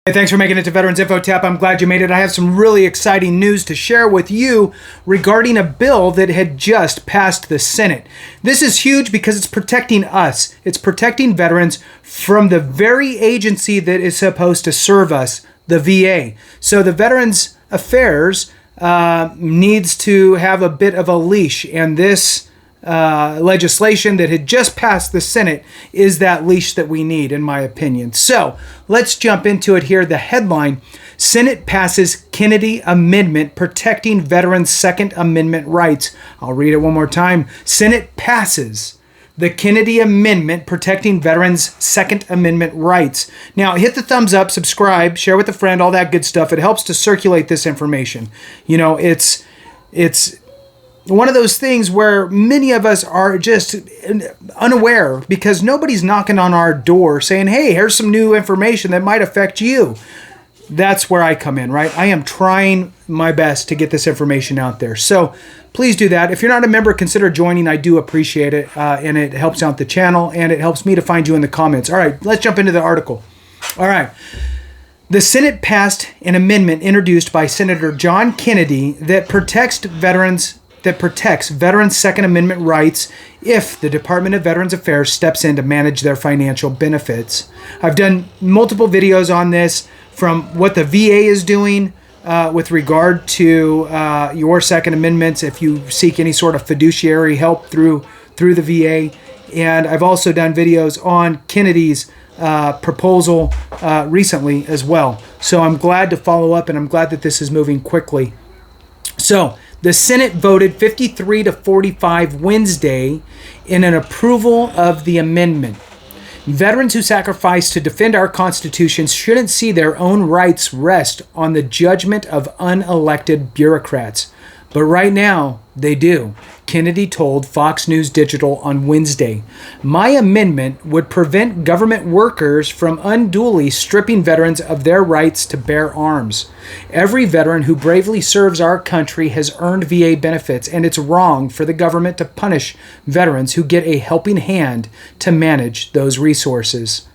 Hey, thanks for making it to Veterans Info Tap. I'm glad you made it. I have some really exciting news to share with you regarding a bill that had just passed the Senate. This is huge because it's protecting us. It's protecting veterans from the very agency that is supposed to serve us, the VA. So the Veterans Affairs needs to have a bit of a leash, and this legislation that had just passed the Senate is that leash that we need, in my opinion. So let's jump into it here. The headline: Senate passes Kennedy Amendment protecting veterans' Second Amendment rights. I'll read it one more time. Senate passes the Kennedy Amendment protecting veterans' Second Amendment rights. Now, hit the thumbs up, subscribe, share with a friend, all that good stuff. It helps to circulate this information. You know, it's one of those things where many of us are just unaware because nobody's knocking on our door saying, hey, here's some new information that might affect you. That's where I come in, right? I am trying my best to get this information out there. So please do that. If you're not a member, consider joining. I do appreciate it, and it helps out the channel, and it helps me to find you in the comments. All right, let's jump into the article. All right. The Senate passed an amendment introduced by Senator John Kennedy that protects veterans' Second Amendment rights if the Department of Veterans Affairs steps in to manage their financial benefits. I've done multiple videos on this, from what the VA is doing with regard to your Second Amendments if you seek any sort of fiduciary help through the VA. And I've also done videos on Kennedy's proposal recently as well. So I'm glad to follow up, and I'm glad that this is moving quickly. So the Senate voted 53 to 45 Wednesday in an approval of the amendment. Veterans who sacrifice to defend our Constitution shouldn't see their own rights rest on the judgment of unelected bureaucrats. But right now, they do, Kennedy told Fox News Digital on Wednesday. My amendment would prevent government workers from unduly stripping veterans of their rights to bear arms. Every veteran who bravely serves our country has earned VA benefits, and it's wrong for the government to punish veterans who get a helping hand to manage those resources.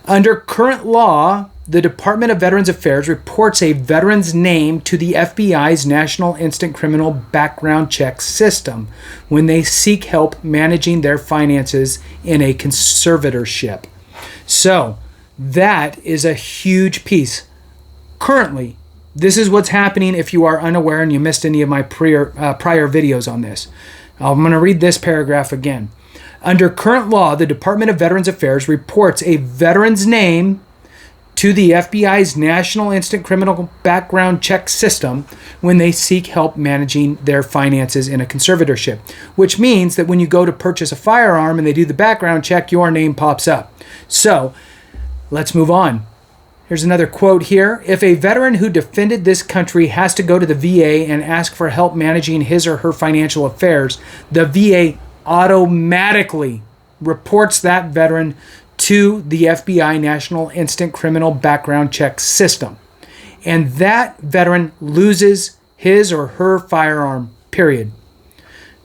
Under current law, the Department of Veterans Affairs reports a veteran's name to the FBI's National Instant Criminal Background Check System when they seek help managing their finances in a conservatorship. So that is a huge piece. Currently, this is what's happening if you are unaware and you missed any of my prior videos on this. I'm going to read this paragraph again. Under current law, the Department of Veterans Affairs reports a veteran's name to the FBI's National Instant Criminal Background Check System when they seek help managing their finances in a conservatorship, which means that when you go to purchase a firearm and they do the background check, your name pops up. So let's move on. Here's another quote here. If a veteran who defended this country has to go to the VA and ask for help managing his or her financial affairs, the VA automatically reports that veteran to the FBI National Instant Criminal Background Check System. And that veteran loses his or her firearm, period.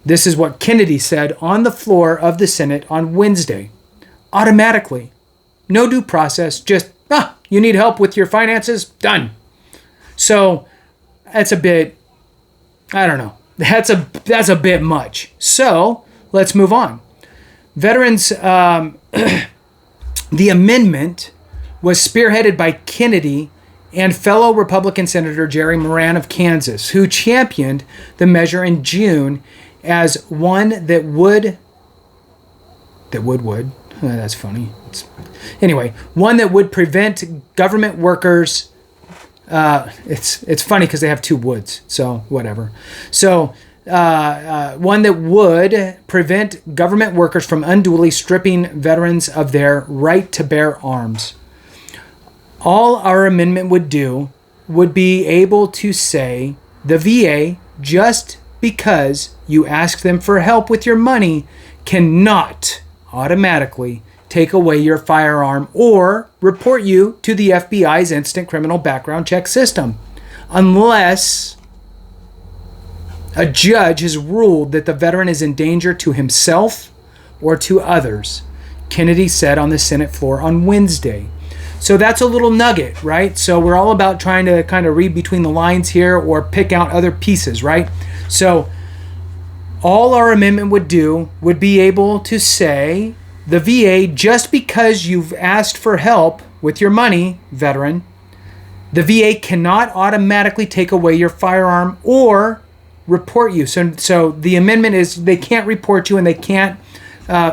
This is what Kennedy said on the floor of the Senate on Wednesday. Automatically. No due process, just, you need help with your finances? Done. So that's a bit, I don't know. That's a bit much. So let's move on. Veterans, the amendment was spearheaded by Kennedy and fellow Republican Senator Jerry Moran of Kansas, who championed the measure in June as one that would. That's funny. One that would prevent government workers. It's funny because they have two woods, so whatever. So one that would prevent government workers from unduly stripping veterans of their right to bear arms. All our amendment would do would be able to say the VA, just because you ask them for help with your money, cannot automatically take away your firearm or report you to the FBI's Instant Criminal Background Check System, unless a judge has ruled that the veteran is in danger to himself or to others, Kennedy said on the Senate floor on Wednesday. So that's a little nugget, right? So we're all about trying to kind of read between the lines here or pick out other pieces, right? So all our amendment would do would be able to say, the VA, just because you've asked for help with your money, veteran, the VA cannot automatically take away your firearm or report you. So the amendment is they can't report you and they can't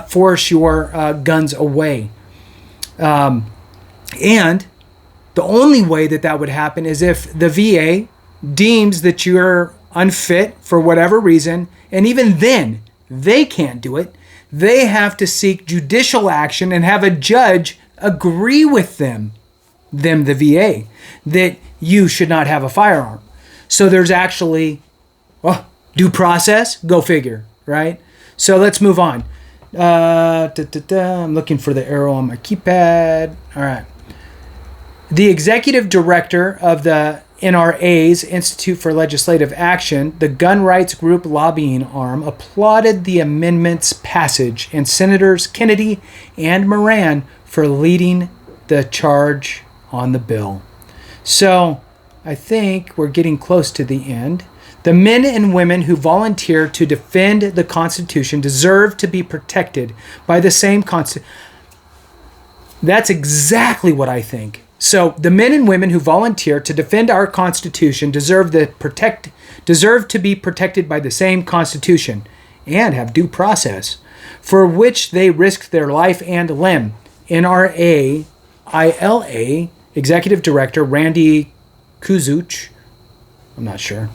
force your guns away. And the only way that would happen is if the VA deems that you're unfit for whatever reason, and even then, they can't do it. They have to seek judicial action and have a judge agree with them, the VA, that you should not have a firearm. So there's actually, due process, go figure, right? So let's move on. I'm looking for the arrow on my keypad. All right. The executive director of the NRAs, Institute for Legislative Action, the gun rights group lobbying arm, applauded the amendment's passage and Senators Kennedy and Moran for leading the charge on the bill. So I think we're getting close to the end. The men and women who volunteer to defend the Constitution deserve to be protected by the same Constitution. That's exactly what I think. So the men and women who volunteer to defend our Constitution deserve to be protected by the same Constitution and have due process, for which they risked their life and limb. NRA ILA Executive Director Randy Kuzuch, I'm not sure,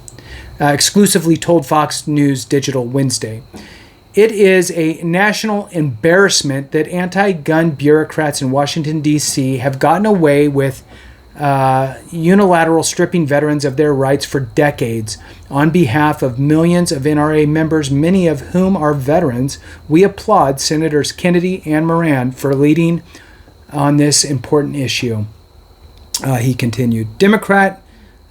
exclusively told Fox News Digital Wednesday. It is a national embarrassment that anti-gun bureaucrats in Washington, D.C. have gotten away with unilateral stripping veterans of their rights for decades. On behalf of millions of NRA members, many of whom are veterans, we applaud Senators Kennedy and Moran for leading on this important issue. He continued. Democrat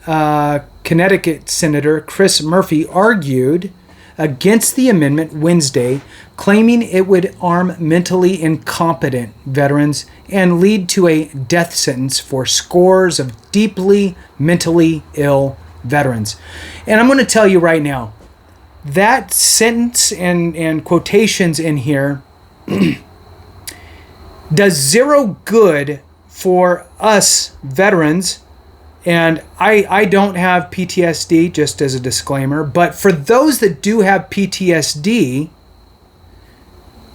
Connecticut Senator Chris Murphy argued against the amendment Wednesday, claiming it would arm mentally incompetent veterans and lead to a death sentence for scores of deeply mentally ill veterans. And I'm going to tell you right now, that sentence and quotations in here does zero good for us veterans. And I don't have PTSD, just as a disclaimer, but for those that do have PTSD,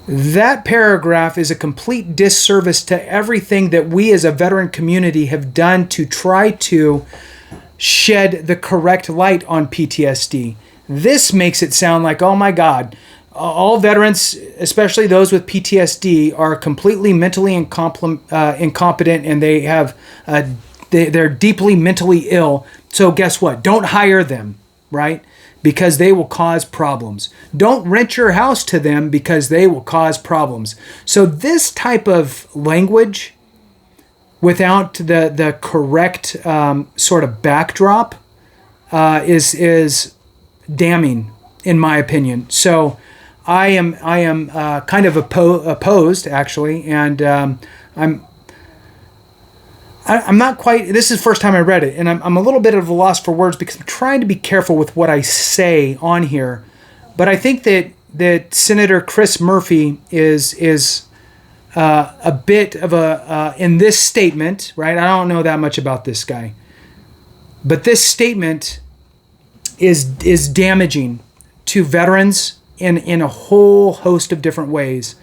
that paragraph is a complete disservice to everything that we as a veteran community have done to try to shed the correct light on PTSD. This makes it sound like, oh my God, all veterans, especially those with PTSD, are completely mentally incompetent and they have they're deeply mentally ill. So guess what? Don't hire them, right? Because they will cause problems. Don't rent your house to them because they will cause problems. So this type of language, without the correct sort of backdrop, is damning, in my opinion. So I am kind of opposed, actually, and I'm not quite, this is the first time I read it, and I'm a little bit of a loss for words because I'm trying to be careful with what I say on here. But I think that Senator Chris Murphy is a bit of a, in this statement, right? I don't know that much about this guy. But this statement is damaging to veterans in a whole host of different ways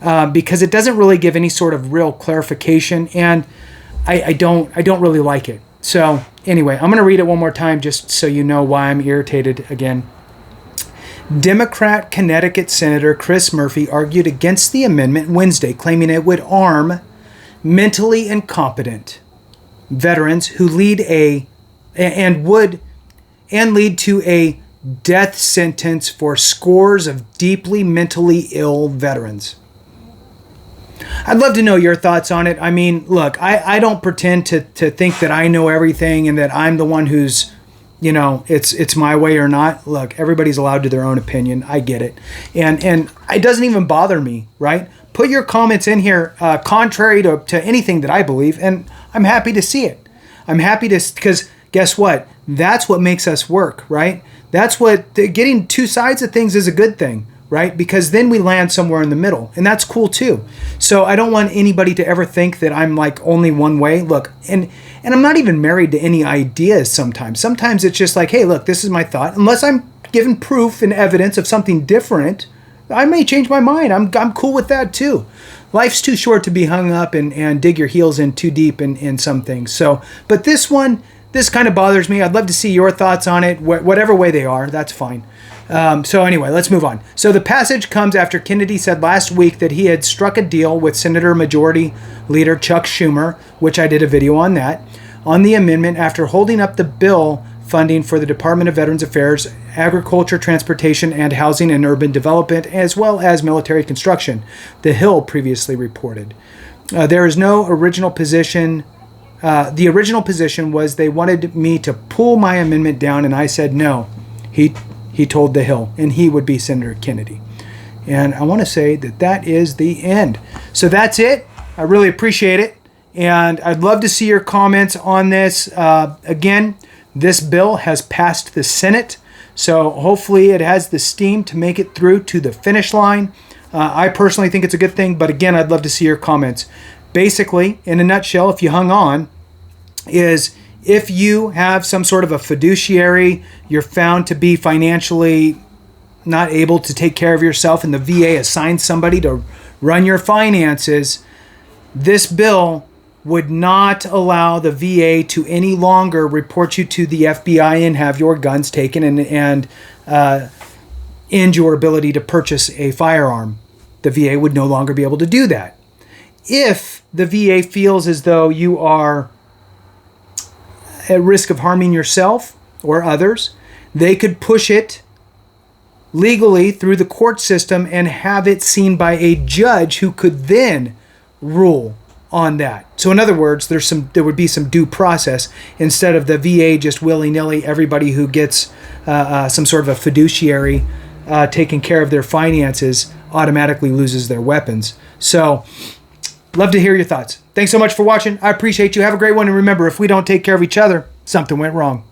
because it doesn't really give any sort of real clarification, and I don't really like it. So anyway, I'm going to read it one more time just so you know why I'm irritated again. Democrat Connecticut Senator Chris Murphy argued against the amendment Wednesday, claiming it would arm mentally incompetent veterans who lead to a death sentence for scores of deeply mentally ill veterans. I'd love to know your thoughts on it. I mean, look, I don't pretend to think that I know everything and that I'm the one who's, it's my way or not. Look, everybody's allowed to their own opinion. I get it. And it doesn't even bother me, right? put your comments in here contrary to anything that I believe, and I'm happy to see it. I'm happy to, because guess what? That's what makes us work, right? That's what, getting two sides of things is a good thing, right? Because then we land somewhere in the middle, and that's cool too. So I don't want anybody to ever think that I'm like only one way. Look, and I'm not even married to any ideas sometimes. Sometimes it's just like, hey, look, this is my thought. Unless I'm given proof and evidence of something different, I may change my mind. I'm cool with that too. Life's too short to be hung up and dig your heels in too deep in some things. So, but this kind of bothers me. I'd love to see your thoughts on it, whatever way they are. That's fine. So anyway, let's move on. So the passage comes after Kennedy said last week that he had struck a deal with Senator Majority Leader Chuck Schumer, which I did a video on that, on the amendment after holding up the bill funding for the Department of Veterans Affairs, Agriculture, Transportation, and Housing and Urban Development, as well as military construction, The Hill previously reported. There is no original position. The original position was they wanted me to pull my amendment down, and I said no. He told The Hill, and he would be Senator Kennedy. And I want to say that is the end. So that's it. I really appreciate it, and I'd love to see your comments on this. Again, this bill has passed the Senate, so hopefully it has the steam to make it through to the finish line. I personally think it's a good thing, but again, I'd love to see your comments. Basically, in a nutshell, if you hung on, is if you have some sort of a fiduciary, you're found to be financially not able to take care of yourself, and the VA assigns somebody to run your finances, this bill would not allow the VA to any longer report you to the FBI and have your guns taken and end your ability to purchase a firearm. The VA would no longer be able to do that. If the VA feels as though you are at risk of harming yourself or others, they could push it legally through the court system and have it seen by a judge who could then rule on that. So in other words, there would be some due process instead of the VA just willy-nilly, everybody who gets some sort of a fiduciary taking care of their finances automatically loses their weapons. So love to hear your thoughts. Thanks so much for watching. I appreciate you. Have a great one. And remember, if we don't take care of each other, something went wrong.